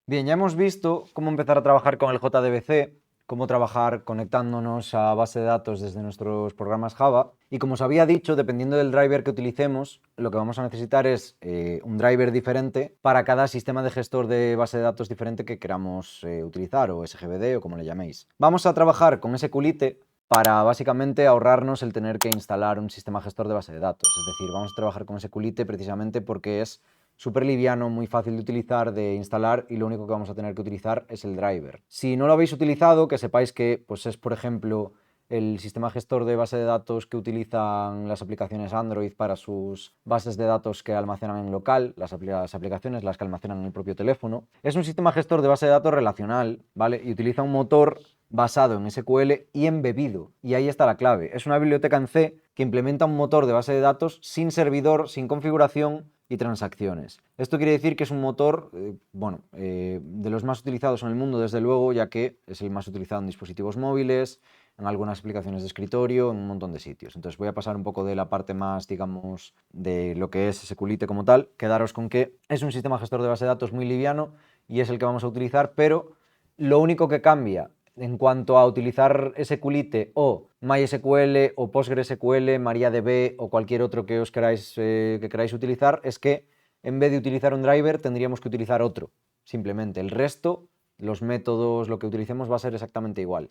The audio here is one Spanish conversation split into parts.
Bien, ya hemos visto cómo empezar a trabajar con el JDBC, cómo trabajar conectándonos a base de datos desde nuestros programas Java. Y como os había dicho, dependiendo del driver que utilicemos, lo que vamos a necesitar es un driver diferente para cada sistema de gestor de base de datos diferente que queramos utilizar, o SGBD o como le llaméis. Vamos a trabajar con SQLite para básicamente ahorrarnos el tener que instalar un sistema gestor de base de datos. Es decir, vamos a trabajar con SQLite precisamente porque es súper liviano, muy fácil de utilizar, de instalar, y lo único que vamos a tener que utilizar es el driver. Si no lo habéis utilizado, que sepáis que pues es, por ejemplo, el sistema gestor de base de datos que utilizan las aplicaciones Android para sus bases de datos que almacenan en local, las aplicaciones, las que almacenan en el propio teléfono. Es un sistema gestor de base de datos relacional, ¿vale? Y utiliza un motor basado en SQL y embebido. Y ahí está la clave. Es una biblioteca en C que implementa un motor de base de datos sin servidor, sin configuración y transacciones. Esto quiere decir que es un motor, de los más utilizados en el mundo, desde luego, ya que es el más utilizado en dispositivos móviles, en algunas aplicaciones de escritorio, en un montón de sitios. Entonces voy a pasar un poco de la parte más, digamos, de lo que es SQLite como tal. Quedaros con que es un sistema gestor de base de datos muy liviano y es el que vamos a utilizar, pero lo único que cambia en cuanto a utilizar SQLite o MySQL o PostgreSQL, MariaDB o cualquier otro que queráis utilizar, es que en vez de utilizar un driver tendríamos que utilizar otro. Simplemente el resto, los métodos, lo que utilicemos va a ser exactamente igual.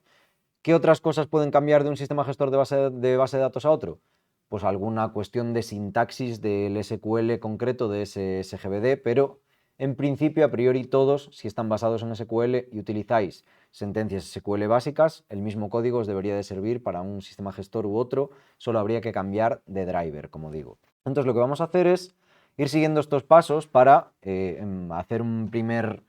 ¿Qué otras cosas pueden cambiar de un sistema gestor de base de datos a otro? Pues alguna cuestión de sintaxis del SQL concreto de ese SGBD, pero en principio, a priori, todos, si están basados en SQL y utilizáis sentencias SQL básicas, el mismo código os debería de servir para un sistema gestor u otro, solo habría que cambiar de driver, como digo. Entonces lo que vamos a hacer es ir siguiendo estos pasos para hacer un primer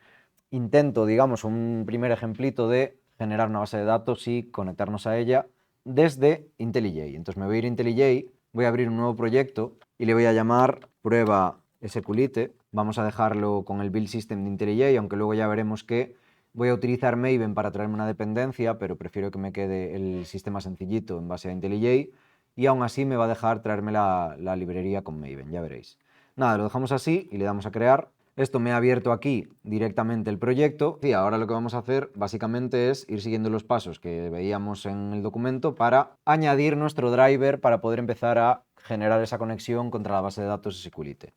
intento, digamos, un primer ejemplito de generar una base de datos y conectarnos a ella desde IntelliJ. Entonces me voy a ir a IntelliJ, voy a abrir un nuevo proyecto y le voy a llamar prueba SQLite. Vamos a dejarlo con el build system de IntelliJ, aunque luego ya veremos que voy a utilizar Maven para traerme una dependencia, pero prefiero que me quede el sistema sencillito en base a IntelliJ, y aún así me va a dejar traerme la librería con Maven, ya veréis. Nada, lo dejamos así y le damos a crear. Esto me ha abierto aquí directamente el proyecto y ahora lo que vamos a hacer básicamente es ir siguiendo los pasos que veíamos en el documento para añadir nuestro driver para poder empezar a generar esa conexión contra la base de datos SQLite.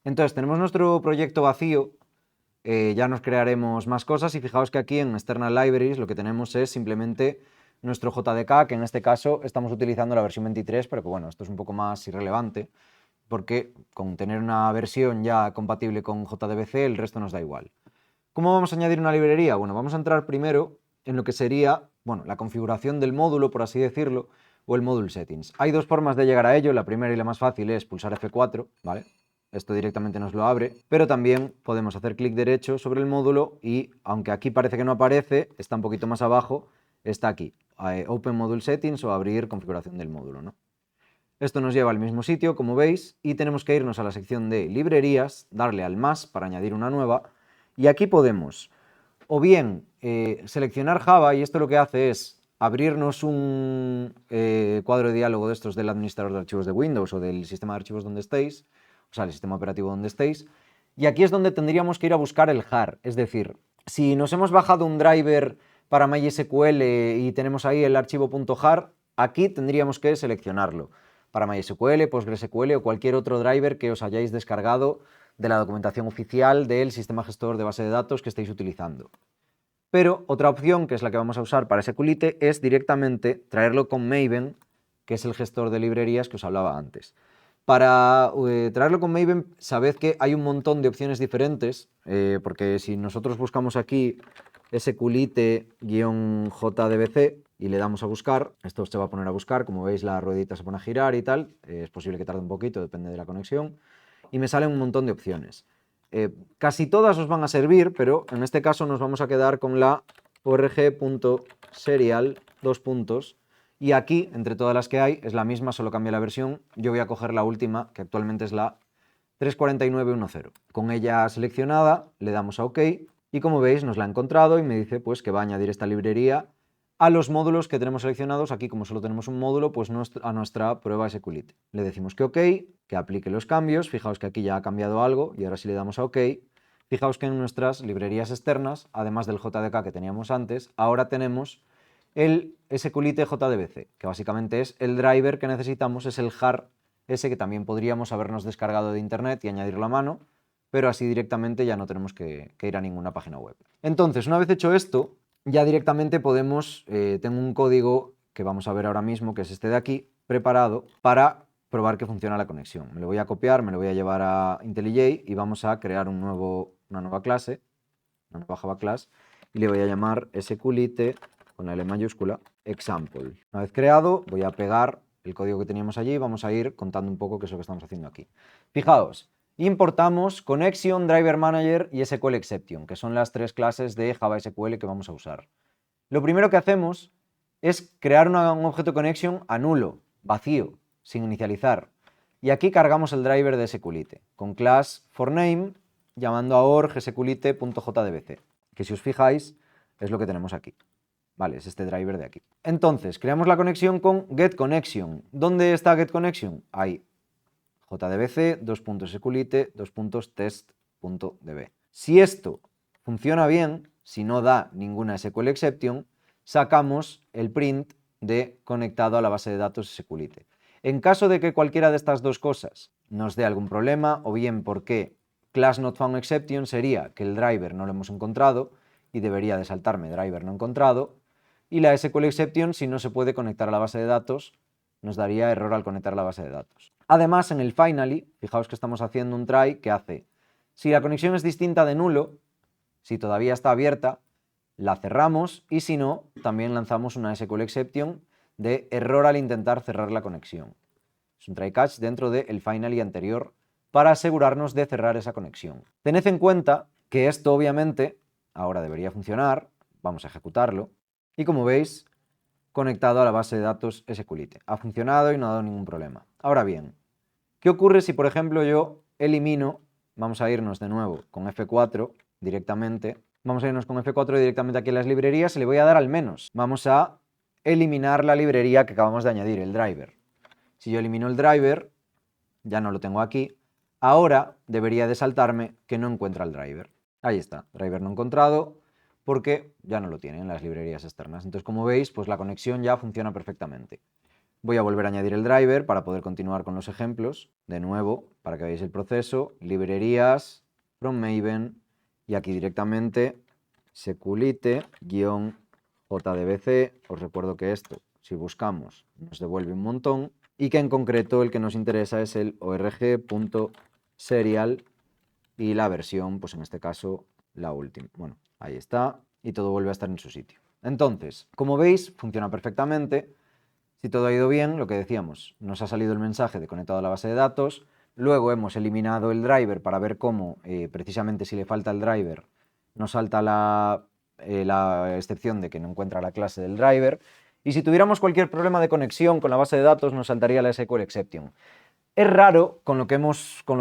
Entonces tenemos nuestro proyecto vacío, ya nos crearemos más cosas y fijaos que aquí en External Libraries lo que tenemos es simplemente nuestro JDK, que en este caso estamos utilizando la versión 23, pero que bueno, esto es un poco más irrelevante, porque con tener una versión ya compatible con JDBC, el resto nos da igual. ¿Cómo vamos a añadir una librería? Bueno, vamos a entrar primero en lo que sería, la configuración del módulo, por así decirlo, o el module settings. Hay dos formas de llegar a ello. La primera y la más fácil es pulsar F4, ¿vale? Esto directamente nos lo abre, pero también podemos hacer clic derecho sobre el módulo y, aunque aquí parece que no aparece, está un poquito más abajo, está aquí, Open Module Settings o abrir configuración del módulo, ¿no? Esto nos lleva al mismo sitio, como veis, y tenemos que irnos a la sección de librerías, darle al más para añadir una nueva, y aquí podemos o bien seleccionar Java, y esto lo que hace es abrirnos un cuadro de diálogo de estos del administrador de archivos de Windows o del sistema de archivos donde estéis, o sea, el sistema operativo donde estéis, y aquí es donde tendríamos que ir a buscar el jar, es decir, si nos hemos bajado un driver para MySQL y tenemos ahí el archivo .jar, aquí tendríamos que seleccionarlo para MySQL, PostgreSQL o cualquier otro driver que os hayáis descargado de la documentación oficial del sistema gestor de base de datos que estéis utilizando. Pero otra opción, que es la que vamos a usar para SQLite, es directamente traerlo con Maven, que es el gestor de librerías que os hablaba antes. Para traerlo con Maven, sabed que hay un montón de opciones diferentes, porque si nosotros buscamos aquí SQLite-JDBC y le damos a buscar, esto se va a poner a buscar, como veis la ruedita se pone a girar y tal, es posible que tarde un poquito, depende de la conexión, y me salen un montón de opciones. Casi todas os van a servir, pero en este caso nos vamos a quedar con la org.serial, y aquí, entre todas las que hay, es la misma, solo cambia la versión. Yo voy a coger la última, que actualmente es la 34910. Con ella seleccionada, le damos a OK, y como veis nos la ha encontrado y me dice pues que va a añadir esta librería a los módulos que tenemos seleccionados. Aquí, como solo tenemos un módulo, pues a nuestra prueba SQLite. Le decimos que OK, que aplique los cambios. Fijaos que aquí ya ha cambiado algo y ahora si le damos a OK, Fijaos que en nuestras librerías externas, además del JDK que teníamos antes, ahora tenemos el SQLite JDBC, que básicamente es el driver que necesitamos, es el jar ese que también podríamos habernos descargado de internet y añadirlo a mano, pero así directamente ya no tenemos que ir a ninguna página web. Entonces, una vez hecho esto, ya directamente podemos, tengo un código que vamos a ver ahora mismo, que es este de aquí, preparado para probar que funciona la conexión. Me lo voy a copiar, me lo voy a llevar a IntelliJ y vamos a crear una nueva clase, una nueva Java class, y le voy a llamar SQLite con la L mayúscula, example. Una vez creado, voy a pegar el código que teníamos allí y vamos a ir contando un poco qué es lo que estamos haciendo aquí. Fijaos, importamos Connection, Driver Manager y SQL Exception, que son las tres clases de Java SQL que vamos a usar. Lo primero que hacemos es crear un objeto Connection a nulo, vacío, sin inicializar. Y aquí cargamos el driver de SQLite, con class forName, llamando a org sqlite.jdbc, que si os fijáis es lo que tenemos aquí. Vale, es este driver de aquí. Entonces, creamos la conexión con getConnection. ¿Dónde está getConnection? Ahí. jdbc, sqlite, test.db. Si esto funciona bien, si no da ninguna SQL exception, sacamos el print de conectado a la base de datos SQLite. En caso de que cualquiera de estas dos cosas nos dé algún problema, o bien porque class not found exception sería que el driver no lo hemos encontrado y debería de saltarme driver no encontrado, y la SQL exception, si no se puede conectar a la base de datos, nos daría error al conectar a la base de datos. Además, en el finally, fijaos que estamos haciendo un try que hace, si la conexión es distinta de nulo, si todavía está abierta, la cerramos y si no, también lanzamos una SQL exception de error al intentar cerrar la conexión. Es un try catch dentro del finally anterior para asegurarnos de cerrar esa conexión. Tened en cuenta que esto obviamente ahora debería funcionar, vamos a ejecutarlo, y como veis, conectado a la base de datos SQLite. Ha funcionado y no ha dado ningún problema. Ahora bien, ¿qué ocurre si por ejemplo yo elimino, vamos a irnos de nuevo con F4 directamente, vamos a irnos con F4 directamente aquí en las librerías y le voy a dar al menos. Vamos a eliminar la librería que acabamos de añadir, el driver. Si yo elimino el driver, ya no lo tengo aquí, ahora debería de saltarme que no encuentra el driver. Ahí está, driver no encontrado, porque ya no lo tienen en las librerías externas. Entonces, como veis, pues la conexión ya funciona perfectamente. Voy a volver a añadir el driver para poder continuar con los ejemplos. De nuevo, para que veáis el proceso, librerías, from Maven, y aquí directamente sqlite-jdbc. Os recuerdo que esto, si buscamos, nos devuelve un montón, y que en concreto el que nos interesa es el org.serial y la versión, pues en este caso, la última. Bueno, ahí está, y todo vuelve a estar en su sitio. Entonces, como veis, funciona perfectamente. Si todo ha ido bien, lo que decíamos, nos ha salido el mensaje de conectado a la base de datos, luego hemos eliminado el driver para ver cómo, precisamente si le falta el driver, nos salta la excepción de que no encuentra la clase del driver, y si tuviéramos cualquier problema de conexión con la base de datos, nos saltaría la SQL exception. Es raro con lo que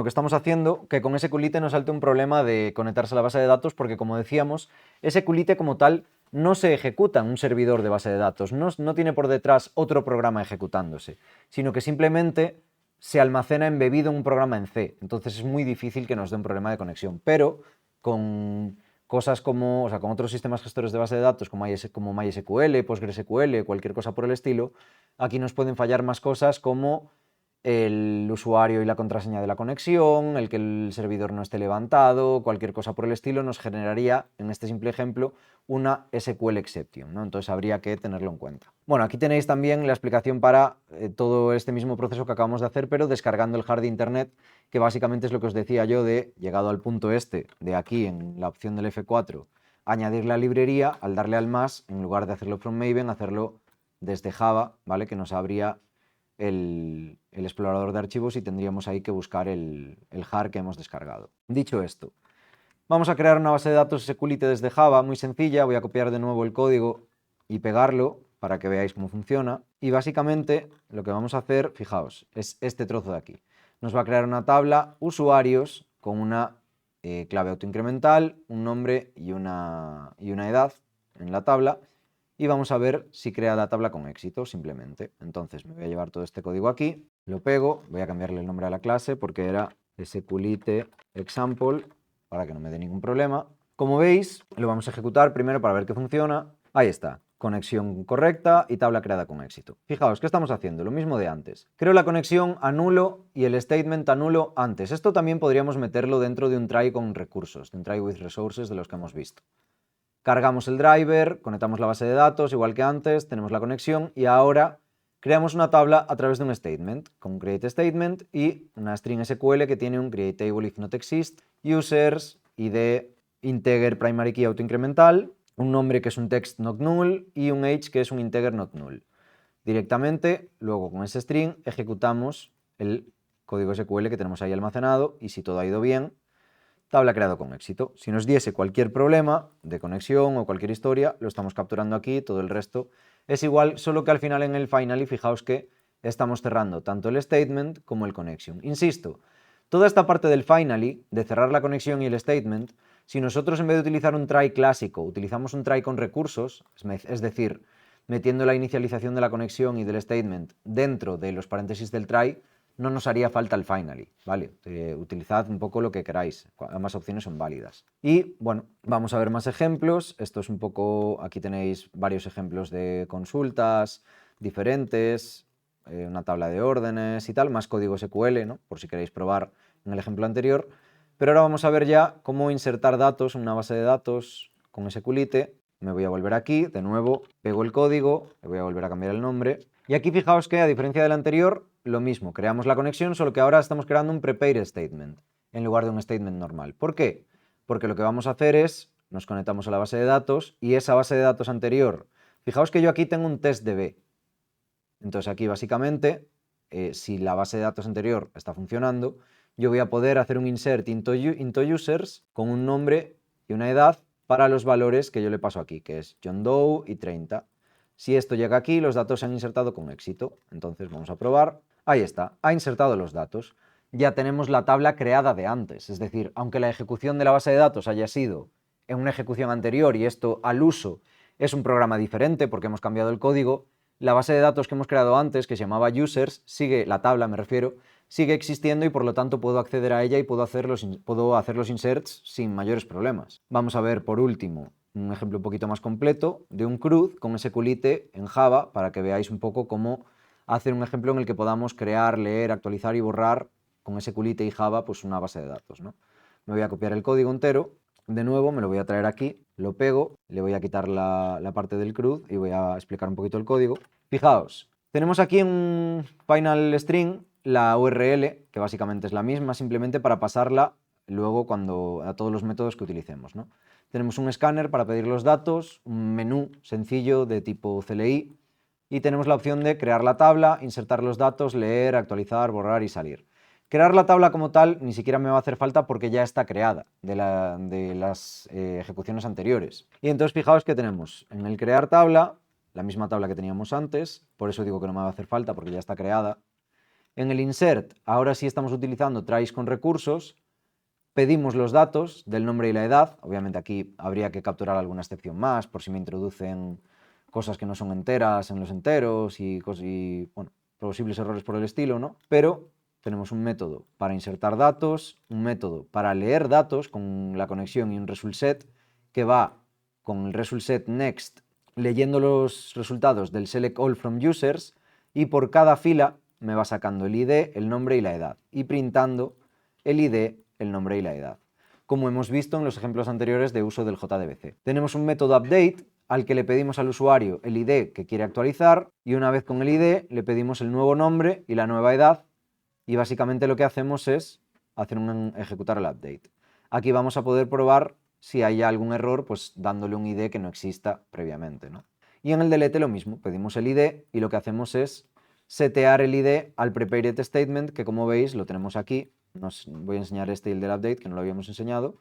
estamos haciendo que con SQLite nos salte un problema de conectarse a la base de datos porque, como decíamos, SQLite como tal no se ejecuta en un servidor de base de datos, no tiene por detrás otro programa ejecutándose, sino que simplemente se almacena embebido en un programa en C. Entonces es muy difícil que nos dé un problema de conexión, pero con cosas como, o sea, con otros sistemas gestores de base de datos como MySQL, PostgreSQL, cualquier cosa por el estilo, aquí nos pueden fallar más cosas como el usuario y la contraseña de la conexión, el que el servidor no esté levantado, cualquier cosa por el estilo, nos generaría, en este simple ejemplo, una SQL exception, ¿no? Entonces habría que tenerlo en cuenta. Bueno, aquí tenéis también la explicación para todo este mismo proceso que acabamos de hacer, pero descargando el hard de internet, que básicamente es lo que os decía yo de, llegado al punto este, de aquí en la opción del F4, añadir la librería, al darle al más, en lugar de hacerlo from Maven, hacerlo desde Java, ¿vale? Que nos abría el explorador de archivos y tendríamos ahí que buscar el jar que hemos descargado. Dicho esto, vamos a crear una base de datos SQLite desde Java, muy sencilla. Voy a copiar de nuevo el código y pegarlo para que veáis cómo funciona. Y básicamente lo que vamos a hacer, fijaos, es este trozo de aquí. Nos va a crear una tabla usuarios con una clave autoincremental, un nombre y una edad en la tabla. Y vamos a ver si crea la tabla con éxito, simplemente. Entonces me voy a llevar todo este código aquí, lo pego, voy a cambiarle el nombre a la clase porque era SQLite example para que no me dé ningún problema. Como veis, lo vamos a ejecutar primero para ver que funciona. Ahí está, conexión correcta y tabla creada con éxito. Fijaos, ¿qué estamos haciendo? Lo mismo de antes. Creo la conexión, anulo y el statement anulo antes. Esto también podríamos meterlo dentro de un try con recursos, de un try with resources de los que hemos visto. Cargamos el driver, conectamos la base de datos, igual que antes, tenemos la conexión y ahora creamos una tabla a través de un statement, con un create statement y una string SQL que tiene un create table if not exist, users, id, integer primary key autoincremental, un nombre que es un text not null y un age que es un integer not null. Directamente, luego con ese string ejecutamos el código SQL que tenemos ahí almacenado y si todo ha ido bien, tabla creado con éxito. Si nos diese cualquier problema de conexión o cualquier historia, lo estamos capturando aquí, todo el resto es igual, solo que al final en el finally, fijaos que estamos cerrando tanto el statement como el connection. Insisto, toda esta parte del finally, de cerrar la conexión y el statement, si nosotros en vez de utilizar un try clásico, utilizamos un try con recursos, es decir, metiendo la inicialización de la conexión y del statement dentro de los paréntesis del try, no nos haría falta el finally, ¿vale? Utilizad un poco lo que queráis, ambas opciones son válidas. Y bueno, vamos a ver más ejemplos. Esto es un poco, aquí tenéis varios ejemplos de consultas diferentes, una tabla de órdenes y tal, más código SQL, ¿no? Por si queréis probar en el ejemplo anterior. Pero ahora vamos a ver ya cómo insertar datos en una base de datos con SQLite. Me voy a volver aquí, de nuevo, pego el código, le voy a volver a cambiar el nombre. Y aquí fijaos que, a diferencia del anterior, lo mismo, creamos la conexión, solo que ahora estamos creando un prepare statement en lugar de un statement normal. ¿Por qué? Porque lo que vamos a hacer es, nos conectamos a la base de datos y esa base de datos anterior, fijaos que yo aquí tengo un test.db. Entonces aquí básicamente, si la base de datos anterior está funcionando, yo voy a poder hacer un insert into users con un nombre y una edad para los valores que yo le paso aquí, que es John Doe y 30. Si esto llega aquí, los datos se han insertado con éxito. Entonces vamos a probar. Ahí está, ha insertado los datos. Ya tenemos la tabla creada de antes, es decir, aunque la ejecución de la base de datos haya sido en una ejecución anterior y esto al uso es un programa diferente porque hemos cambiado el código, la base de datos que hemos creado antes, que se llamaba users, sigue, la tabla me refiero, sigue existiendo y por lo tanto puedo acceder a ella y puedo hacer los inserts sin mayores problemas. Vamos a ver por último un ejemplo un poquito más completo de un CRUD con SQLite en Java para que veáis un poco cómo hacer un ejemplo en el que podamos crear, leer, actualizar y borrar con SQLite y Java pues una base de datos, ¿no? Me voy a copiar el código entero, de nuevo me lo voy a traer aquí, lo pego, le voy a quitar la parte del CRUD y voy a explicar un poquito el código. Fijaos, tenemos aquí en final string la URL, que básicamente es la misma, simplemente para pasarla luego a todos los métodos que utilicemos, ¿no? Tenemos un escáner para pedir los datos, un menú sencillo de tipo CLI y tenemos la opción de crear la tabla, insertar los datos, leer, actualizar, borrar y salir. Crear la tabla como tal ni siquiera me va a hacer falta porque ya está creada de las ejecuciones anteriores. Y entonces fijaos que tenemos en el crear tabla, la misma tabla que teníamos antes, por eso digo que no me va a hacer falta porque ya está creada. En el insert, ahora sí estamos utilizando tries con recursos, pedimos los datos del nombre y la edad, obviamente aquí habría que capturar alguna excepción más por si me introducen cosas que no son enteras en los enteros y bueno, posibles errores por el estilo, ¿no? Pero tenemos un método para insertar datos, un método para leer datos con la conexión y un result set que va con el result set next leyendo los resultados del select all from users y por cada fila me va sacando el ID, el nombre y la edad y printando el ID, el nombre y la edad, como hemos visto en los ejemplos anteriores de uso del JDBC. Tenemos un método update al que le pedimos al usuario el ID que quiere actualizar y una vez con el ID le pedimos el nuevo nombre y la nueva edad y básicamente lo que hacemos es ejecutar el update. Aquí vamos a poder probar si hay algún error, pues dándole un ID que no exista previamente, ¿no? Y en el delete lo mismo, pedimos el ID y lo que hacemos es setear el ID al prepared statement, que como veis lo tenemos aquí. Os voy a enseñar este y el del update, que no lo habíamos enseñado,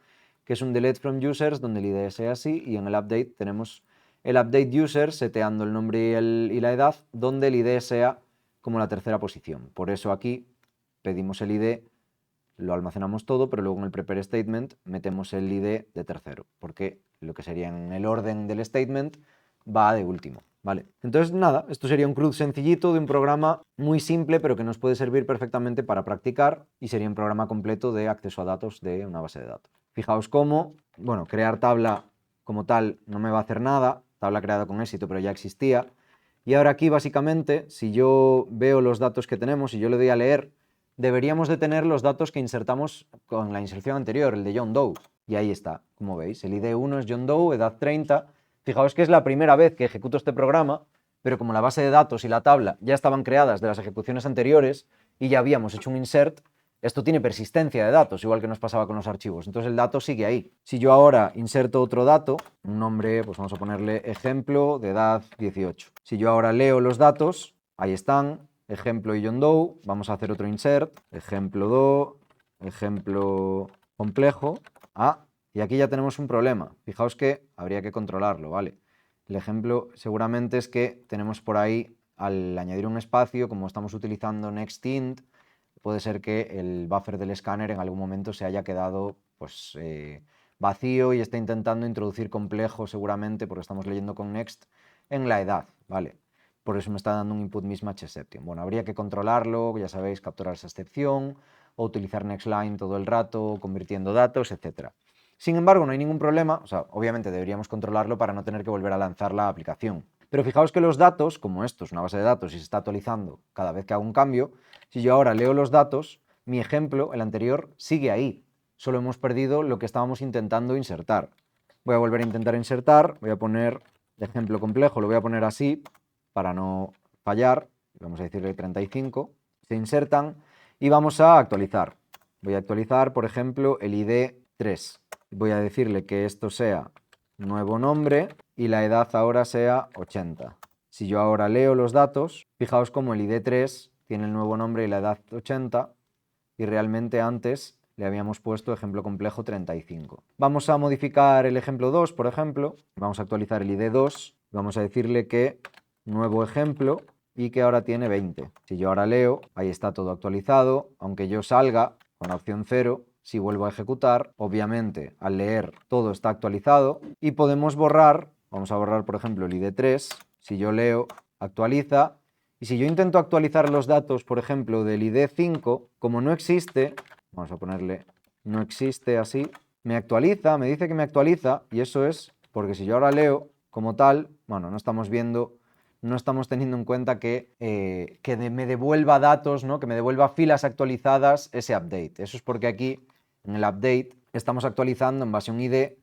que es un delete from users, donde el ID sea así, y en el update tenemos el update user seteando el nombre y la edad, donde el ID sea como la tercera posición. Por eso aquí pedimos el ID, lo almacenamos todo, pero luego en el prepare statement metemos el ID de tercero, porque lo que sería en el orden del statement va de último, ¿vale? Entonces nada, esto sería un CRUD sencillito de un programa muy simple, pero que nos puede servir perfectamente para practicar y sería un programa completo de acceso a datos de una base de datos. Fijaos cómo, bueno, crear tabla como tal no me va a hacer nada, tabla creada con éxito pero ya existía. Y ahora aquí básicamente, si yo veo los datos que tenemos y yo le doy a leer, deberíamos de tener los datos que insertamos con la inserción anterior, el de John Doe. Y ahí está, como veis, el ID 1 es John Doe, edad 30. Fijaos que es la primera vez que ejecuto este programa, pero como la base de datos y la tabla ya estaban creadas de las ejecuciones anteriores y ya habíamos hecho un insert, esto tiene persistencia de datos, igual que nos pasaba con los archivos. Entonces el dato sigue ahí. Si yo ahora inserto otro dato, un nombre, pues vamos a ponerle ejemplo de edad 18. Si yo ahora leo los datos, ahí están, ejemplo y John Doe, vamos a hacer otro insert, ejemplo Doe, ejemplo complejo. Y aquí ya tenemos un problema. Fijaos que habría que controlarlo, ¿vale? El ejemplo seguramente es que tenemos por ahí, al añadir un espacio, como estamos utilizando nextInt, puede ser que el buffer del escáner en algún momento se haya quedado pues, vacío y esté intentando introducir complejo seguramente, porque estamos leyendo con next, en la edad, ¿vale? Por eso me está dando un input mismatch exception. Bueno, habría que controlarlo, ya sabéis, capturar esa excepción o utilizar nextLine todo el rato, convirtiendo datos, etc. Sin embargo, no hay ningún problema, o sea, obviamente deberíamos controlarlo para no tener que volver a lanzar la aplicación. Pero fijaos que los datos, como esto es una base de datos y se está actualizando cada vez que hago un cambio, si yo ahora leo los datos, mi ejemplo, el anterior, sigue ahí. Solo hemos perdido lo que estábamos intentando insertar. Voy a volver a intentar insertar, voy a poner ejemplo complejo, lo voy a poner así para no fallar. Vamos a decirle 35. Se insertan y vamos a actualizar. Voy a actualizar, por ejemplo, el ID 3. Voy a decirle que esto sea nuevo nombre y la edad ahora sea 80. Si yo ahora leo los datos, fijaos cómo el ID 3 tiene el nuevo nombre y la edad 80 y realmente antes le habíamos puesto ejemplo complejo 35. Vamos a modificar el ejemplo 2, por ejemplo. Vamos a actualizar el ID 2. Vamos a decirle que nuevo ejemplo y que ahora tiene 20. Si yo ahora leo, ahí está todo actualizado. Aunque yo salga con la opción 0, si vuelvo a ejecutar, obviamente al leer todo está actualizado y podemos borrar, vamos a borrar por ejemplo el ID 3, si yo leo, actualiza, y si yo intento actualizar los datos, por ejemplo, del ID 5, como no existe, vamos a ponerle no existe así, me actualiza, me dice que me actualiza, y eso es porque si yo ahora leo como tal, bueno, no estamos viendo, no estamos teniendo en cuenta que me devuelva datos, ¿no? Que me devuelva filas actualizadas ese update. Eso es porque aquí en el update estamos actualizando en base a un ID,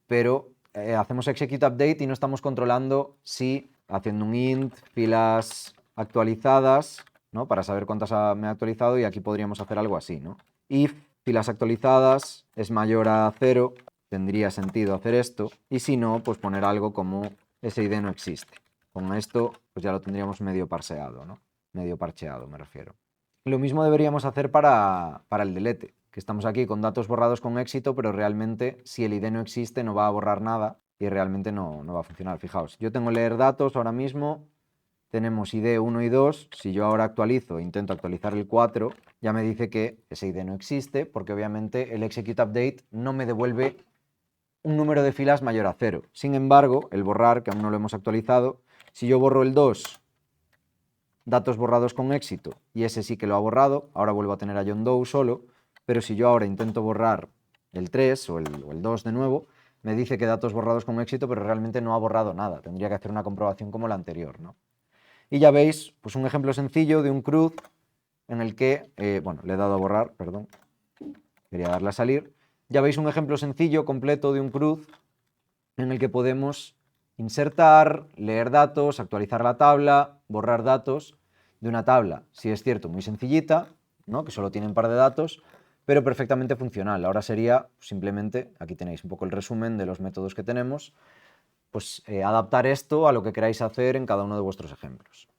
pero hacemos execute update y no estamos controlando si haciendo un int, filas actualizadas, ¿no? Para saber cuántas me ha actualizado, y aquí podríamos hacer algo así, ¿no? If filas actualizadas es mayor a 0, tendría sentido hacer esto, y si no, pues poner algo como ese ID no existe. Con esto pues ya lo tendríamos medio parseado, ¿no? Medio parcheado me refiero. Lo mismo deberíamos hacer para el delete, que estamos aquí con datos borrados con éxito, pero realmente si el ID no existe no va a borrar nada y realmente no va a funcionar. Fijaos, yo tengo leer datos ahora mismo, tenemos ID 1 y 2, si yo ahora actualizo, intento actualizar el 4, ya me dice que ese ID no existe, porque obviamente el execute update no me devuelve un número de filas mayor a 0. Sin embargo, el borrar, que aún no lo hemos actualizado, si yo borro el 2, datos borrados con éxito, y ese sí que lo ha borrado, ahora vuelvo a tener a John Doe solo, pero si yo ahora intento borrar el 3 o el 2 de nuevo, me dice que datos borrados con éxito, pero realmente no ha borrado nada. Tendría que hacer una comprobación como la anterior, ¿no? Y ya veis, pues un ejemplo sencillo de un CRUD en el que, bueno, le he dado a borrar, perdón, quería darle a salir. Ya veis un ejemplo sencillo, completo de un CRUD en el que podemos insertar, leer datos, actualizar la tabla, borrar datos de una tabla, si es cierto, muy sencillita, ¿no? Que solo tiene un par de datos, pero perfectamente funcional. Ahora sería simplemente, aquí tenéis un poco el resumen de los métodos que tenemos, pues adaptar esto a lo que queráis hacer en cada uno de vuestros ejemplos.